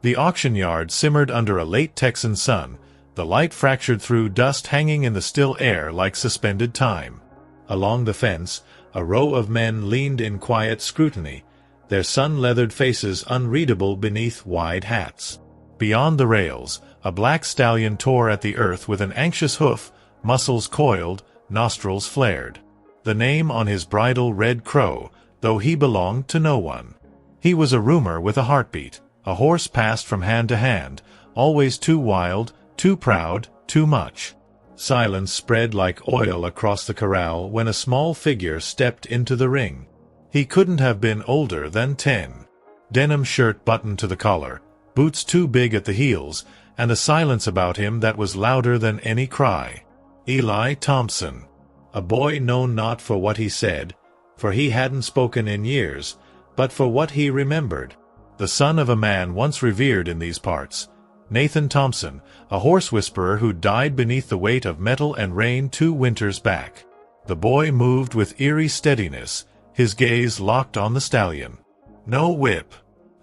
The auction yard simmered under a late Texan sun, the light fractured through dust hanging in the still air like suspended time. Along the fence, a row of men leaned in quiet scrutiny, their sun-leathered faces unreadable beneath wide hats. Beyond the rails, a black stallion tore at the earth with an anxious hoof, muscles coiled, nostrils flared. The name on his bridle read Crow, though he belonged to no one. He was a rumor with a heartbeat, a horse passed from hand to hand, always too wild, too proud, too much. Silence spread like oil across the corral when a small figure stepped into the ring. He couldn't have been older than 10. Denim shirt buttoned to the collar, boots too big at the heels, and a silence about him that was louder than any cry. Eli Thompson. A boy known not for what he said, for he hadn't spoken in years, but for what he remembered. The son of a man once revered in these parts, Nathan Thompson, a horse whisperer who died beneath the weight of metal and rain 2 winters back. The boy moved with eerie steadiness, his gaze locked on the stallion. No whip,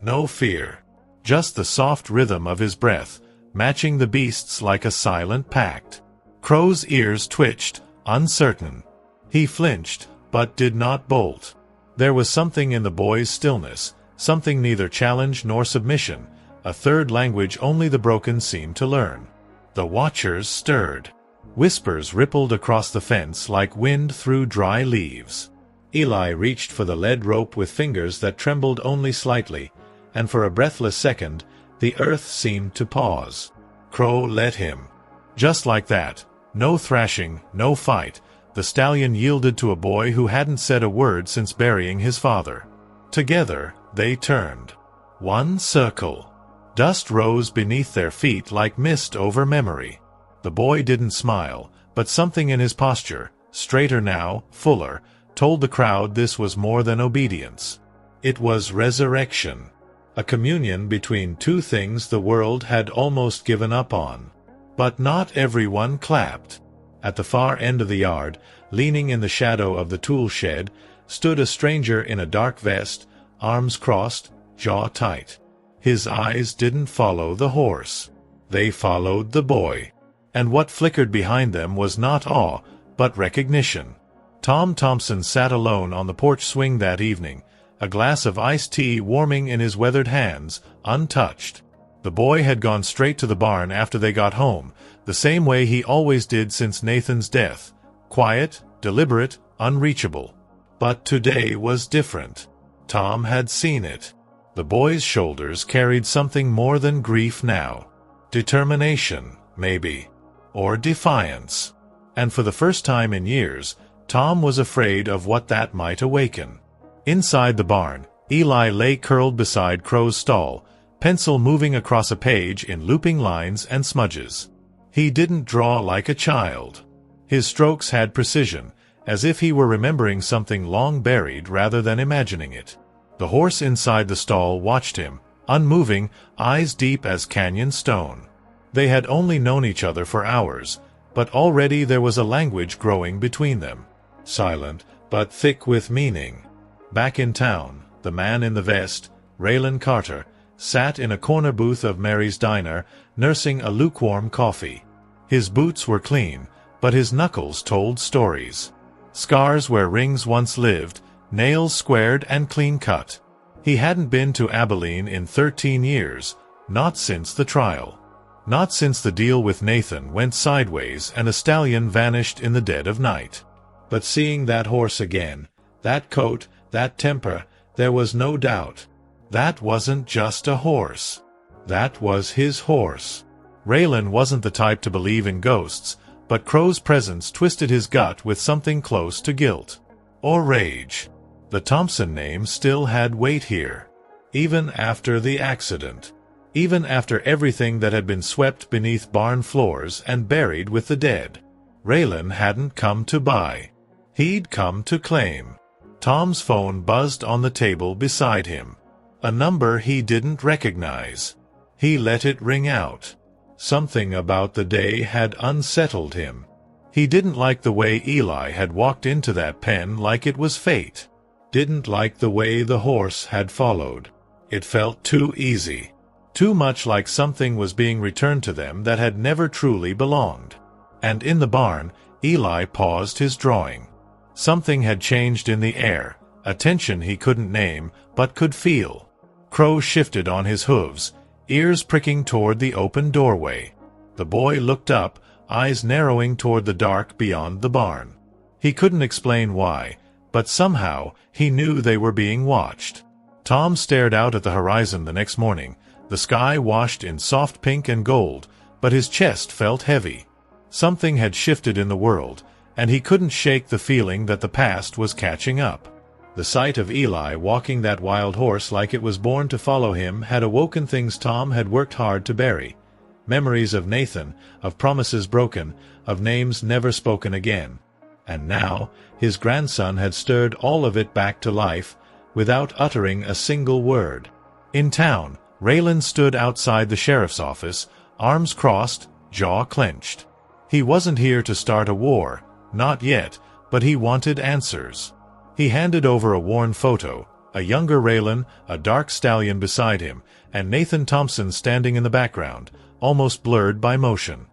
no fear, just the soft rhythm of his breath, matching the beast's like a silent pact. Crow's ears twitched, uncertain. He flinched, but did not bolt. There was something in the boy's stillness, something neither challenge nor submission, a third language only the broken seemed to learn. The watchers stirred. Whispers rippled across the fence like wind through dry leaves. Eli reached for the lead rope with fingers that trembled only slightly, and for a breathless second, the earth seemed to pause. Crow let him. Just like that, no thrashing, no fight, the stallion yielded to a boy who hadn't said a word since burying his father. Together, they turned. One circle. Dust rose beneath their feet like mist over memory. The boy didn't smile, but something in his posture, straighter now, fuller, told the crowd this was more than obedience. It was resurrection. A communion between 2 things the world had almost given up on. But not everyone clapped. At the far end of the yard, leaning in the shadow of the tool shed, stood a stranger in a dark vest, arms crossed, jaw tight. His eyes didn't follow the horse. They followed the boy. And what flickered behind them was not awe, but recognition. Tom Thompson sat alone on the porch swing that evening, a glass of iced tea warming in his weathered hands, untouched. The boy had gone straight to the barn after they got home, the same way he always did since Nathan's death, quiet, deliberate, unreachable. But today was different. Tom had seen it. The boy's shoulders carried something more than grief now. Determination, maybe. Or defiance. And for the first time in years, Tom was afraid of what that might awaken. Inside the barn, Eli lay curled beside Crow's stall, pencil moving across a page in looping lines and smudges. He didn't draw like a child. His strokes had precision, as if he were remembering something long buried rather than imagining it. The horse inside the stall watched him, unmoving, eyes deep as canyon stone. They had only known each other for hours, but already there was a language growing between them. Silent, but thick with meaning. Back in town, the man in the vest, Raylan Carter, sat in a corner booth of Mary's Diner, nursing a lukewarm coffee. His boots were clean, but his knuckles told stories. Scars where rings once lived, nails squared and clean-cut. He hadn't been to Abilene in 13 years, not since the trial. Not since the deal with Nathan went sideways and a stallion vanished in the dead of night. But seeing that horse again, that coat, that temper, there was no doubt. That wasn't just a horse. That was his horse. Raylan wasn't the type to believe in ghosts, but Crow's presence twisted his gut with something close to guilt. Or rage. The Thompson name still had weight here. Even after the accident. Even after everything that had been swept beneath barn floors and buried with the dead. Raylan hadn't come to buy. He'd come to claim. Tom's phone buzzed on the table beside him. A number he didn't recognize. He let it ring out. Something about the day had unsettled him. He didn't like the way Eli had walked into that pen like it was fate. Didn't like the way the horse had followed. It felt too easy. too much like something was being returned to them that had never truly belonged. And in the barn, Eli paused his drawing. Something had changed in the air, a tension he couldn't name, but could feel. Crow shifted on his hooves, ears pricking toward the open doorway. The boy looked up, eyes narrowing toward the dark beyond the barn. He couldn't explain why, but somehow he knew they were being watched. Tom stared out at the horizon the next morning, the sky washed in soft pink and gold, but his chest felt heavy. Something had shifted in the world, and he couldn't shake the feeling that the past was catching up. The sight of Eli walking that wild horse like it was born to follow him had awoken things Tom had worked hard to bury. Memories of Nathan, of promises broken, of names never spoken again. And now, his grandson had stirred all of it back to life, without uttering a single word. In town, Raylan stood outside the sheriff's office, arms crossed, jaw clenched. He wasn't here to start a war, not yet, but he wanted answers. He handed over a worn photo, a younger Raylan, a dark stallion beside him, and Nathan Thompson standing in the background, almost blurred by motion.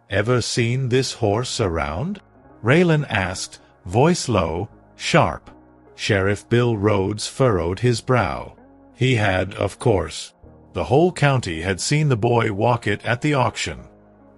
"Ever seen this horse around?" Raylan asked, voice low, sharp. Sheriff Bill Rhodes furrowed his brow. He had, of course. The whole county had seen the boy walk it at the auction.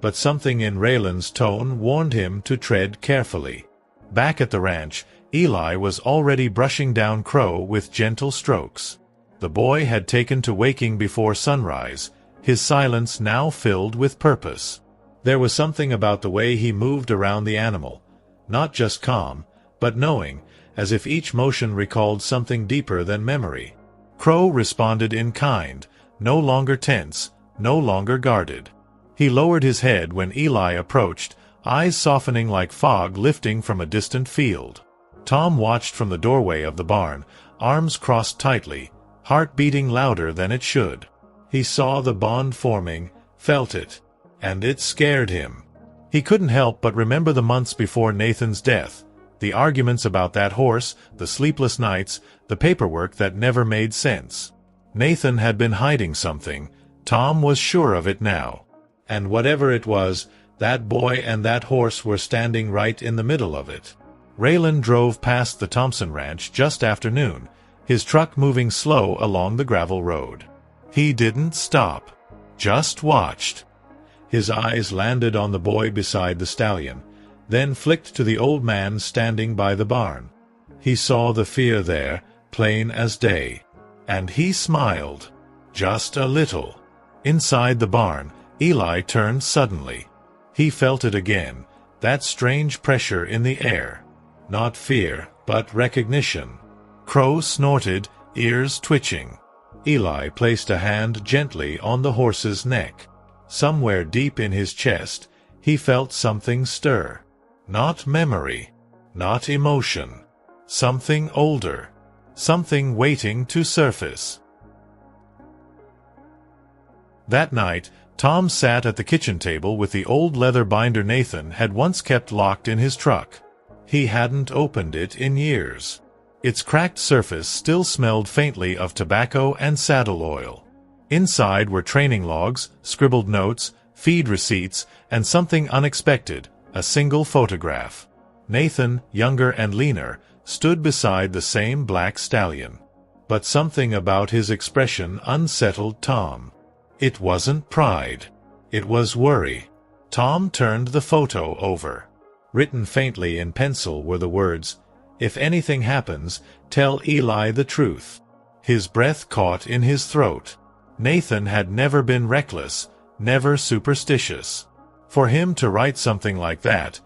But something in Raylan's tone warned him to tread carefully. Back at the ranch, Eli was already brushing down Crow with gentle strokes. The boy had taken to waking before sunrise, his silence now filled with purpose. There was something about the way he moved around the animal, not just calm, but knowing, as if each motion recalled something deeper than memory. Crow responded in kind, no longer tense, no longer guarded. He lowered his head when Eli approached, eyes softening like fog lifting from a distant field. Tom watched from the doorway of the barn, arms crossed tightly, heart beating louder than it should. He saw the bond forming, felt it, and it scared him. He couldn't help but remember the months before Nathan's death, the arguments about that horse, the sleepless nights, the paperwork that never made sense. Nathan had been hiding something, Tom was sure of it now. And whatever it was, that boy and that horse were standing right in the middle of it. Raylan drove past the Thompson ranch just after noon, his truck moving slow along the gravel road. He didn't stop, just watched. His eyes landed on the boy beside the stallion, then flicked to the old man standing by the barn. He saw the fear there, plain as day. And he smiled. Just a little. Inside the barn, Eli turned suddenly. He felt it again, that strange pressure in the air. Not fear, but recognition. Crow snorted, ears twitching. Eli placed a hand gently on the horse's neck. Somewhere deep in his chest, he felt something stir. Not memory, not emotion. Something older. Something waiting to surface. That night, Tom sat at the kitchen table with the old leather binder Nathan had once kept locked in his truck. He hadn't opened it in years. Its cracked surface still smelled faintly of tobacco and saddle oil. Inside were training logs, scribbled notes, feed receipts, and something unexpected, a single photograph. Nathan, younger and leaner, stood beside the same black stallion. But something about his expression unsettled Tom. It wasn't pride. It was worry. Tom turned the photo over. Written faintly in pencil were the words, "If anything happens, tell Eli the truth." His breath caught in his throat. Nathan had never been reckless, never superstitious. For him to write something like that,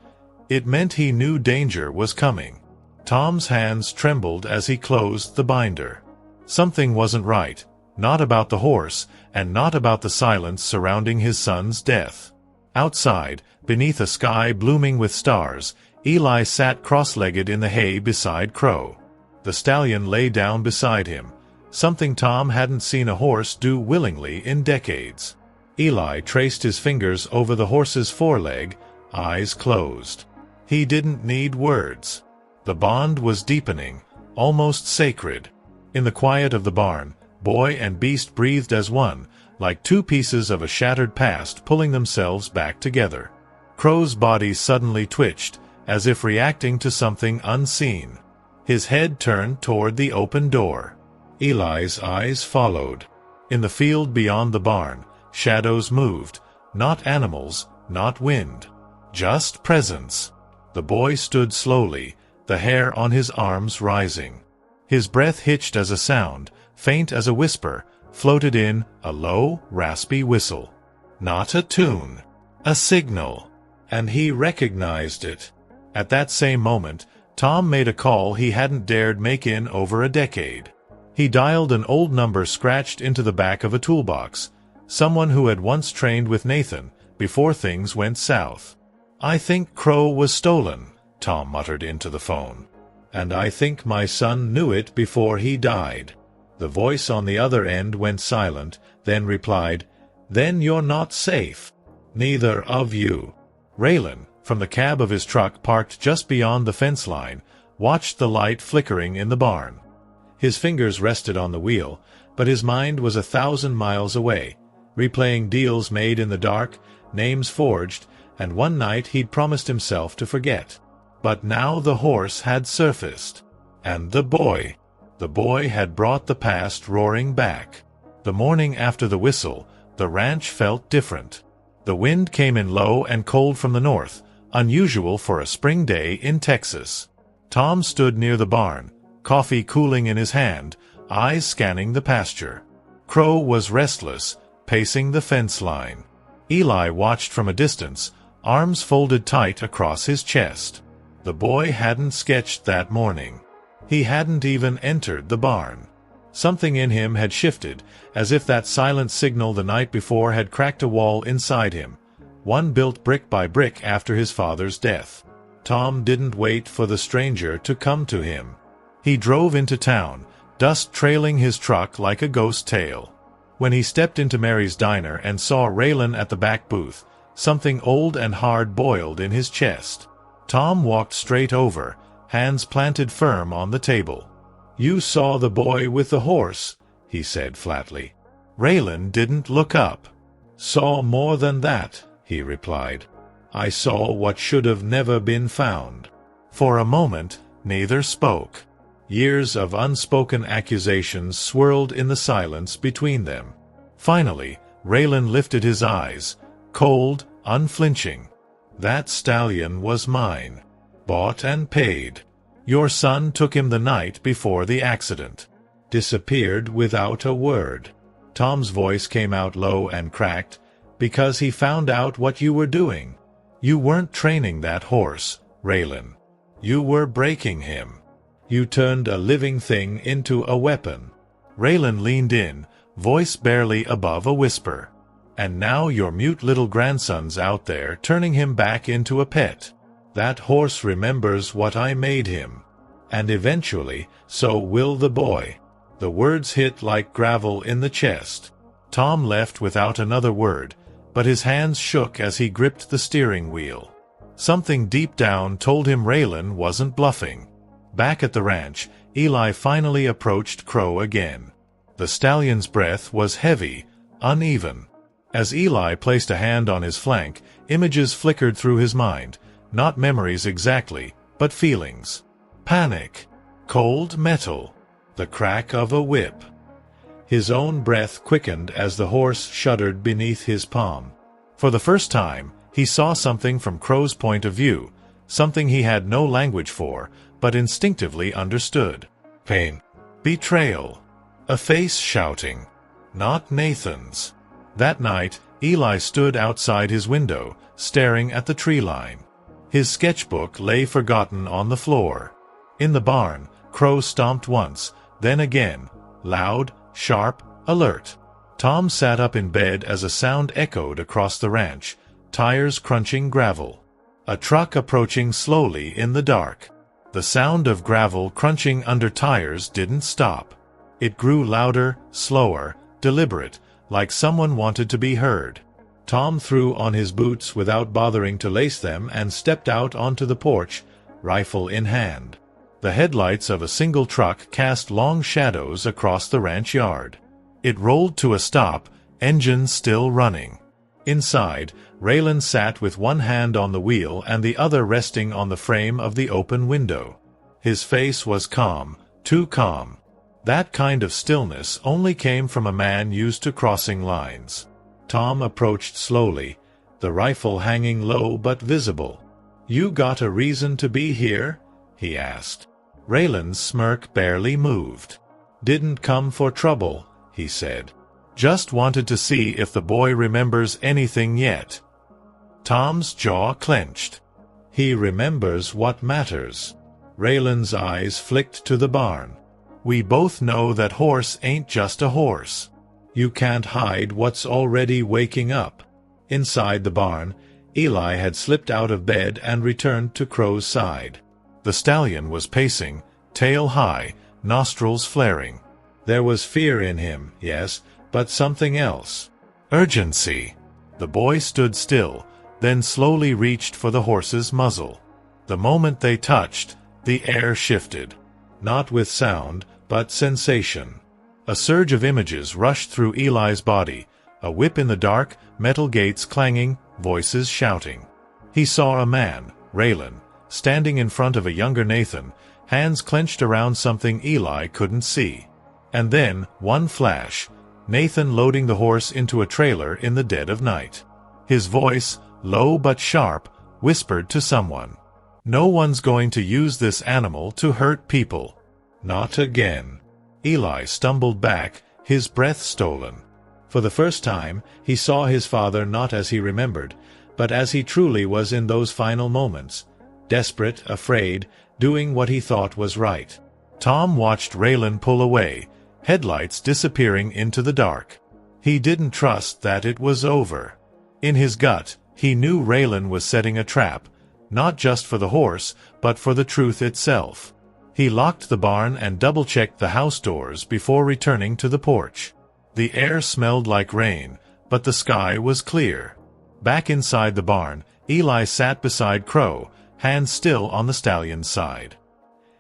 it meant he knew danger was coming. Tom's hands trembled as he closed the binder. Something wasn't right, not about the horse, and not about the silence surrounding his son's death. Outside, beneath a sky blooming with stars, Eli sat cross-legged in the hay beside Crow. The stallion lay down beside him, something Tom hadn't seen a horse do willingly in decades. Eli traced his fingers over the horse's foreleg, eyes closed. He didn't need words. The bond was deepening, almost sacred. In the quiet of the barn, boy and beast breathed as one, like two pieces of a shattered past pulling themselves back together. Crow's body suddenly twitched, as if reacting to something unseen. His head turned toward the open door. Eli's eyes followed. In the field beyond the barn, shadows moved, not animals, not wind. Just presence. The boy stood slowly, the hair on his arms rising. His breath hitched as a sound, faint as a whisper, floated in, a low, raspy whistle. Not a tune. A signal. And he recognized it. At that same moment, Tom made a call he hadn't dared make in over a decade. He dialed an old number scratched into the back of a toolbox, someone who had once trained with Nathan, before things went south. "I think Crow was stolen," Tom muttered into the phone. "And I think my son knew it before he died." The voice on the other end went silent, then replied, "Then you're not safe. Neither of you." Raylan, from the cab of his truck parked just beyond the fence line, watched the light flickering in the barn. His fingers rested on the wheel, but his mind was 1,000 miles away, replaying deals made in the dark, names forged, and one night he'd promised himself to forget. But now the horse had surfaced. And the boy. The boy had brought the past roaring back. The morning after the whistle, the ranch felt different. The wind came in low and cold from the north, unusual for a spring day in Texas. Tom stood near the barn, coffee cooling in his hand, eyes scanning the pasture. Crow was restless, pacing the fence line. Eli watched from a distance, arms folded tight across his chest. The boy hadn't sketched that morning. He hadn't even entered the barn. Something in him had shifted, as if that silent signal the night before had cracked a wall inside him, one built brick by brick after his father's death. Tom didn't wait for the stranger to come to him. He drove into town, dust trailing his truck like a ghost tail. When he stepped into Mary's diner and saw Raylan at the back booth, something old and hard boiled in his chest. Tom walked straight over, hands planted firm on the table. "You saw the boy with the horse," he said flatly. Raylan didn't look up. "Saw more than that," he replied. "I saw what should have never been found." For a moment, neither spoke. Years of unspoken accusations swirled in the silence between them. Finally, Raylan lifted his eyes, cold, unflinching. "That stallion was mine. Bought and paid. Your son took him the night before the accident. Disappeared without a word." Tom's voice came out low and cracked, "because he found out what you were doing. You weren't training that horse, Raylan. You were breaking him. You turned a living thing into a weapon." Raylan leaned in, voice barely above a whisper. "And now your mute little grandson's out there turning him back into a pet. That horse remembers what I made him. And eventually, so will the boy." The words hit like gravel in the chest. Tom left without another word, but his hands shook as he gripped the steering wheel. Something deep down told him Raylan wasn't bluffing. Back at the ranch, Eli finally approached Crow again. The stallion's breath was heavy, uneven. As Eli placed a hand on his flank, images flickered through his mind, not memories exactly, but feelings. Panic. Cold metal. The crack of a whip. His own breath quickened as the horse shuddered beneath his palm. For the first time, he saw something from Crow's point of view, something he had no language for, but instinctively understood. Pain. Betrayal. A face shouting. Not Nathan's. That night, Eli stood outside his window, staring at the tree line. His sketchbook lay forgotten on the floor. In the barn, Crow stomped once, then again, loud, sharp, alert. Tom sat up in bed as a sound echoed across the ranch, tires crunching gravel. A truck approaching slowly in the dark. The sound of gravel crunching under tires didn't stop. It grew louder, slower, deliberate, like someone wanted to be heard. Tom threw on his boots without bothering to lace them and stepped out onto the porch, rifle in hand. The headlights of a single truck cast long shadows across the ranch yard. It rolled to a stop, engine still running. Inside, Raylan sat with one hand on the wheel and the other resting on the frame of the open window. His face was calm, too calm. That kind of stillness only came from a man used to crossing lines. Tom approached slowly, the rifle hanging low but visible. "You got a reason to be here?" he asked. Raylan's smirk barely moved. "Didn't come for trouble," he said. "Just wanted to see if the boy remembers anything yet." Tom's jaw clenched. "He remembers what matters." Raylan's eyes flicked to the barn. "We both know that horse ain't just a horse. You can't hide what's already waking up." Inside the barn, Eli had slipped out of bed and returned to Crow's side. The stallion was pacing, tail high, nostrils flaring. There was fear in him, yes, but something else. Urgency. The boy stood still, then slowly reached for the horse's muzzle. The moment they touched, the air shifted. Not with sound, but sensation. A surge of images rushed through Eli's body, a whip in the dark, metal gates clanging, voices shouting. He saw a man, Raylan, standing in front of a younger Nathan, hands clenched around something Eli couldn't see. And then, one flash, Nathan loading the horse into a trailer in the dead of night. His voice, low but sharp, whispered to someone. "No one's going to use this animal to hurt people. Not again." Eli stumbled back, his breath stolen. For the first time, he saw his father not as he remembered, but as he truly was in those final moments. Desperate, afraid, doing what he thought was right. Tom watched Raylan pull away, headlights disappearing into the dark. He didn't trust that it was over. In his gut, he knew Raylan was setting a trap, not just for the horse, but for the truth itself. He locked the barn and double-checked the house doors before returning to the porch. The air smelled like rain, but the sky was clear. Back inside the barn, Eli sat beside Crow, hands still on the stallion's side.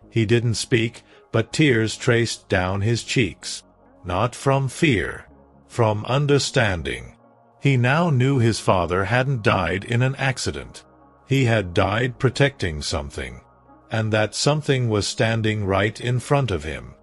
He didn't speak, but tears traced down his cheeks. Not from fear, from understanding. He now knew his father hadn't died in an accident. He had died protecting something. And that something was standing right in front of him.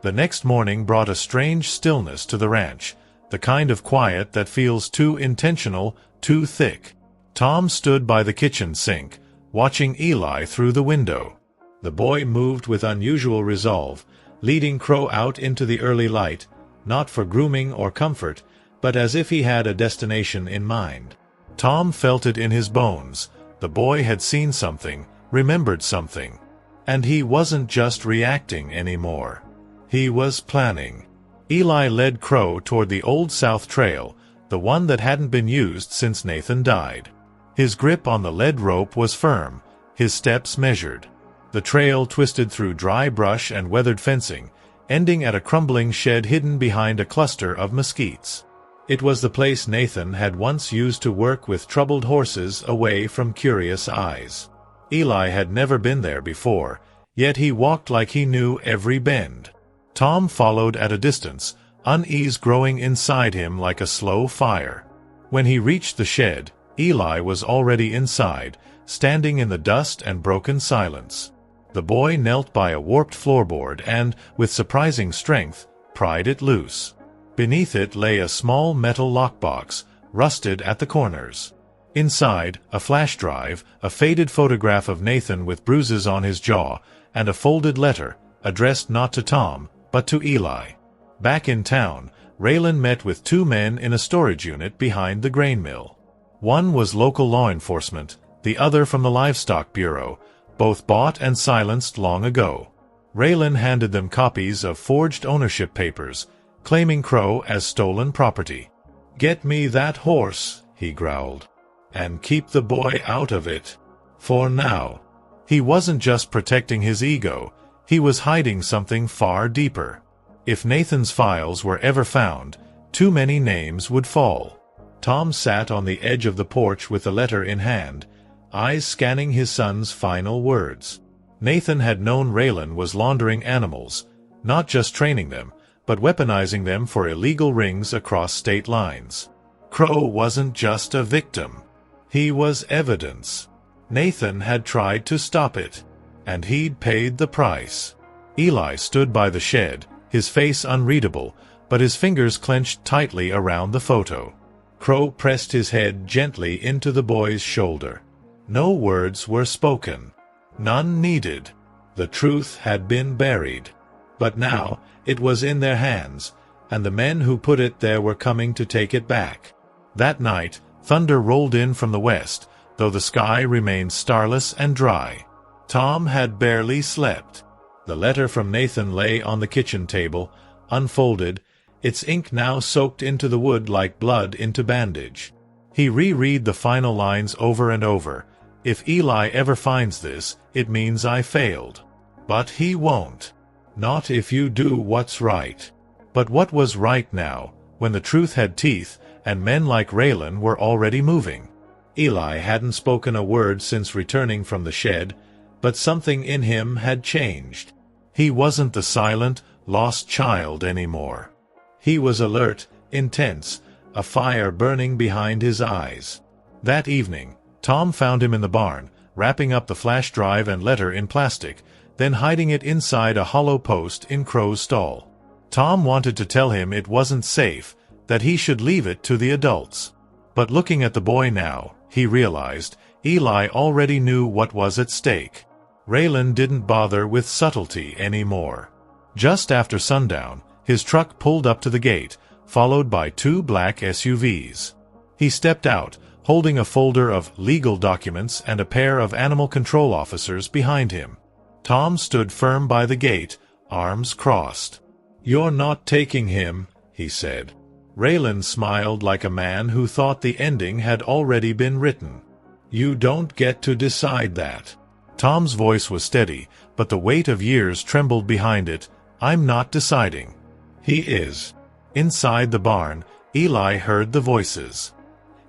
The next morning brought a strange stillness to the ranch, the kind of quiet that feels too intentional, too thick. Tom stood by the kitchen sink, watching Eli through the window. The boy moved with unusual resolve, leading Crow out into the early light, not for grooming or comfort, but as if he had a destination in mind. Tom felt it in his bones. The boy had seen something, remembered something. And he wasn't just reacting anymore. He was planning. Eli led Crow toward the Old South Trail, the one that hadn't been used since Nathan died. His grip on the lead rope was firm, his steps measured. The trail twisted through dry brush and weathered fencing, ending at a crumbling shed hidden behind a cluster of mesquites. It was the place Nathan had once used to work with troubled horses away from curious eyes. Eli had never been there before, yet he walked like he knew every bend. Tom followed at a distance, unease growing inside him like a slow fire. When he reached the shed, Eli was already inside, standing in the dust and broken silence. The boy knelt by a warped floorboard and, with surprising strength, pried it loose. Beneath it lay a small metal lockbox, rusted at the corners. Inside, a flash drive, a faded photograph of Nathan with bruises on his jaw, and a folded letter, addressed not to Tom, but to Eli. Back in town, Raylan met with two men in a storage unit behind the grain mill. One was local law enforcement, the other from the Livestock Bureau, both bought and silenced long ago. Raylan handed them copies of forged ownership papers, claiming Crow as stolen property. "Get me that horse," he growled. "And keep the boy out of it. For now." He wasn't just protecting his ego, he was hiding something far deeper. If Nathan's files were ever found, too many names would fall. Tom sat on the edge of the porch with the letter in hand, eyes scanning his son's final words. Nathan had known Raylan was laundering animals, not just training them, but weaponizing them for illegal rings across state lines. Crow wasn't just a victim. He was evidence. Nathan had tried to stop it, and he'd paid the price. Eli stood by the shed, his face unreadable, but his fingers clenched tightly around the photo. Crow pressed his head gently into the boy's shoulder. No words were spoken. None needed. The truth had been buried. But now, it was in their hands, and the men who put it there were coming to take it back. That night, thunder rolled in from the west, though the sky remained starless and dry. Tom had barely slept. The letter from Nathan lay on the kitchen table, unfolded, its ink now soaked into the wood like blood into bandage. He reread the final lines over and over. If Eli ever finds this, it means I failed. But he won't. Not if you do what's right. But what was right now, when the truth had teeth, and men like Raylan were already moving? Eli hadn't spoken a word since returning from the shed, but something in him had changed. He wasn't the silent, lost child anymore. He was alert, intense, a fire burning behind his eyes. That evening, Tom found him in the barn, wrapping up the flash drive and letter in plastic, then hiding it inside a hollow post in Crow's stall. Tom wanted to tell him it wasn't safe, that he should leave it to the adults. But looking at the boy now, he realized, Eli already knew what was at stake. Raylan didn't bother with subtlety anymore. Just after sundown, his truck pulled up to the gate, followed by 2 black SUVs. He stepped out, holding a folder of legal documents and a pair of animal control officers behind him. Tom stood firm by the gate, arms crossed. "You're not taking him," he said. Raylan smiled like a man who thought the ending had already been written. "You don't get to decide that." Tom's voice was steady, but the weight of years trembled behind it. "I'm not deciding." "He is." Inside the barn, Eli heard the voices.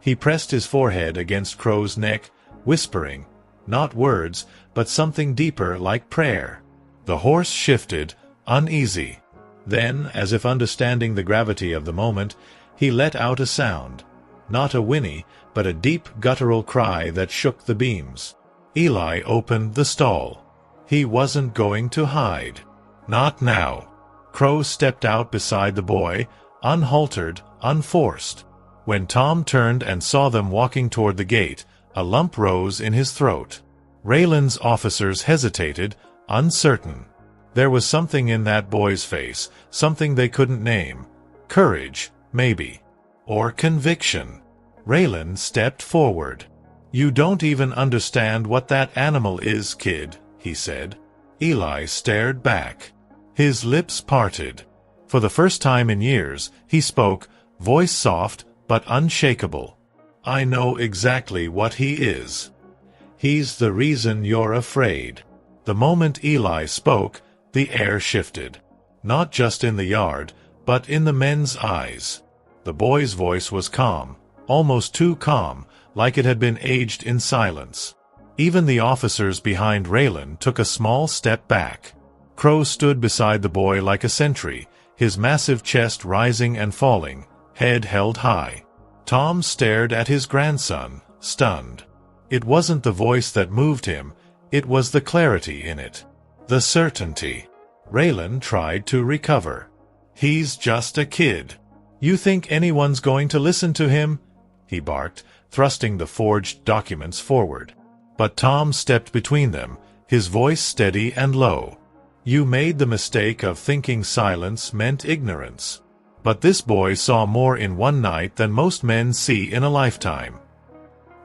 He pressed his forehead against Crow's neck, whispering, not words, but something deeper like prayer. The horse shifted, uneasy. Then, as if understanding the gravity of the moment, he let out a sound. Not a whinny, but a deep guttural cry that shook the beams. Eli opened the stall. He wasn't going to hide. Not now. Crow stepped out beside the boy, unhaltered, unforced. When Tom turned and saw them walking toward the gate, a lump rose in his throat. Raylan's officers hesitated, uncertain. There was something in that boy's face, something they couldn't name. Courage, maybe. Or conviction. Raylan stepped forward. "You don't even understand what that animal is, kid," he said. Eli stared back. His lips parted. For the first time in years, he spoke, voice soft but unshakable. "I know exactly what he is. He's the reason you're afraid." The moment Eli spoke, the air shifted. Not just in the yard, but in the men's eyes. The boy's voice was calm, almost too calm, like it had been aged in silence. Even the officers behind Raylan took a small step back. Crow stood beside the boy like a sentry, his massive chest rising and falling, head held high. Tom stared at his grandson, stunned. It wasn't the voice that moved him, it was the clarity in it. The certainty. Raylan tried to recover. "He's just a kid. You think anyone's going to listen to him?" he barked, thrusting the forged documents forward. But Tom stepped between them, his voice steady and low. "You made the mistake of thinking silence meant ignorance. But this boy saw more in one night than most men see in a lifetime."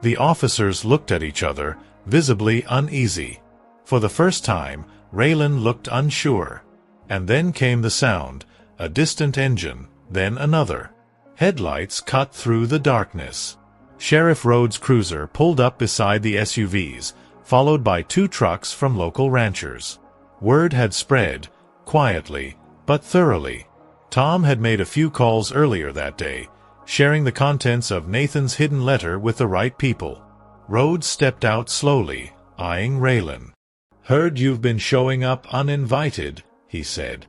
The officers looked at each other, visibly uneasy. For the first time, Raylan looked unsure. And then came the sound, a distant engine, then another. Headlights cut through the darkness. Sheriff Rhodes' cruiser pulled up beside the SUVs, followed by 2 trucks from local ranchers. Word had spread, quietly, but thoroughly. Tom had made a few calls earlier that day, sharing the contents of Nathan's hidden letter with the right people. Rhodes stepped out slowly, eyeing Raylan. "Heard you've been showing up uninvited," he said.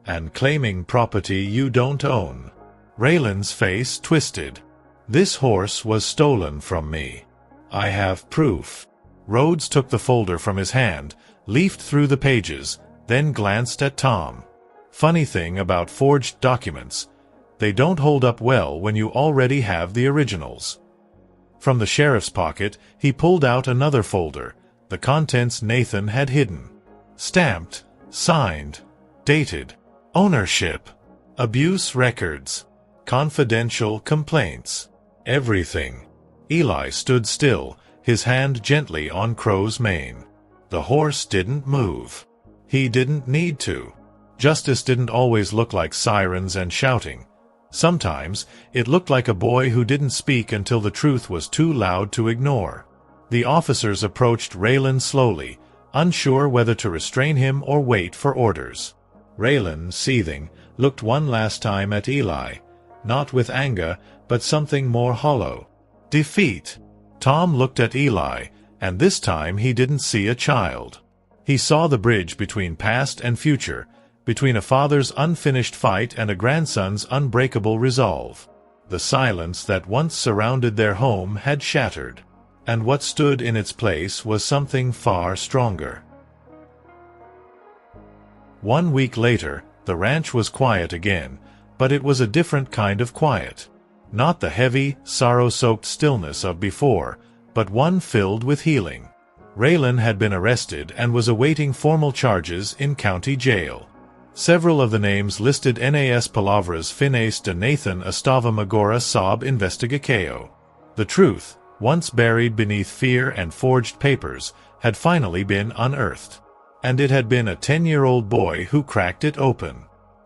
and claiming property you don't own. Raylan's face twisted. This horse was stolen from me. I have proof. Rhodes took the folder from his hand, leafed through the pages, then glanced at Tom. Funny thing about forged documents, they don't hold up well when you already have the originals. From the sheriff's pocket, he pulled out another folder, the contents Nathan had hidden. Stamped, signed, dated, ownership, abuse records, confidential complaints, everything. Eli stood still, his hand gently on Crow's mane. The horse didn't move. He didn't need to. Justice didn't always look like sirens and shouting. Sometimes, it looked like a boy who didn't speak until the truth was too loud to ignore. The officers approached Raylan slowly, unsure whether to restrain him or wait for orders. Raylan, seething, looked one last time at Eli, not with anger, but something more hollow. Defeat. Tom looked at Eli, and this time he didn't see a child. He saw the bridge between past and future, between a father's unfinished fight and a grandson's unbreakable resolve. The silence that once surrounded their home had shattered, and what stood in its place was something far stronger. 1 week later, the ranch was quiet again, but it was a different kind of quiet. Not the heavy, sorrow-soaked stillness of before, but one filled with healing. Raylan had been arrested and was awaiting formal charges in county jail. Several of the names listed nas palavras fines de Nathan estava agora sob investigação. The truth, once buried beneath fear and forged papers, had finally been unearthed. And it had been a 10-year-old boy who cracked it open.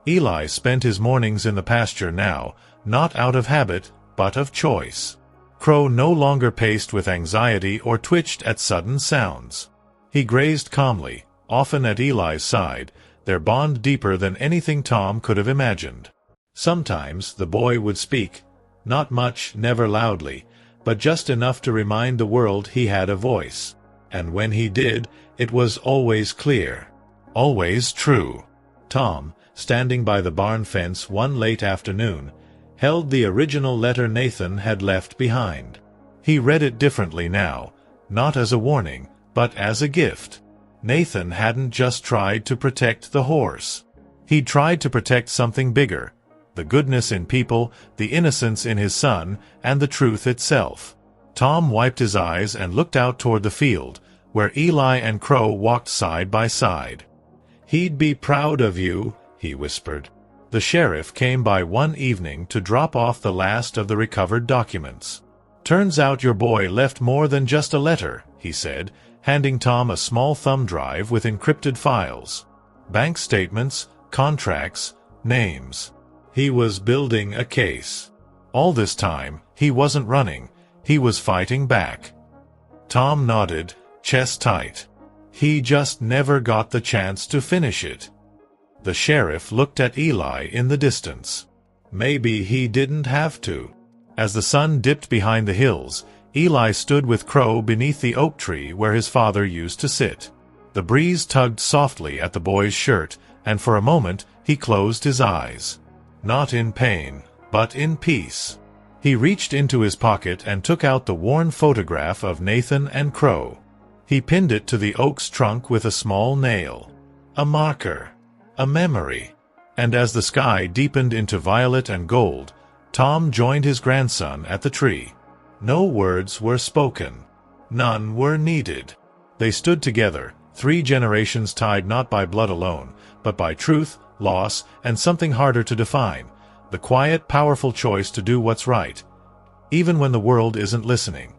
Eli spent his mornings in the pasture now, not out of habit, but of choice. Crow no longer paced with anxiety or twitched at sudden sounds. He grazed calmly, often at Eli's side, their bond deeper than anything Tom could have imagined. Sometimes the boy would speak, not much, never loudly, but just enough to remind the world he had a voice. And when he did, it was always clear, always true. Tom, standing by the barn fence one late afternoon, held the original letter Nathan had left behind. He read it differently now, not as a warning, but as a gift. Nathan hadn't just tried to protect the horse. He'd tried to protect something bigger, the goodness in people, the innocence in his son, and the truth itself. Tom wiped his eyes and looked out toward the field, where Eli and Crow walked side by side. "He'd be proud of you," he whispered. The sheriff came by one evening to drop off the last of the recovered documents. "Turns out your boy left more than just a letter," he said, handing Tom a small thumb drive with encrypted files. Bank statements, contracts, names. He was building a case. All this time, he wasn't running, he was fighting back. Tom nodded, chest tight. He just never got the chance to finish it. The sheriff looked at Eli in the distance. Maybe he didn't have to. As the sun dipped behind the hills, Eli stood with Crow beneath the oak tree where his father used to sit. The breeze tugged softly at the boy's shirt, and for a moment he closed his eyes. Not in pain, but in peace. He reached into his pocket and took out the worn photograph of Nathan and Crow. He pinned it to the oak's trunk with a small nail. A marker. A memory. And as the sky deepened into violet and gold, Tom joined his grandson at the tree. No words were spoken. None were needed. They stood together, 3 generations tied not by blood alone, but by truth, loss, and something harder to define, the quiet, powerful choice to do what's right, even when the world isn't listening.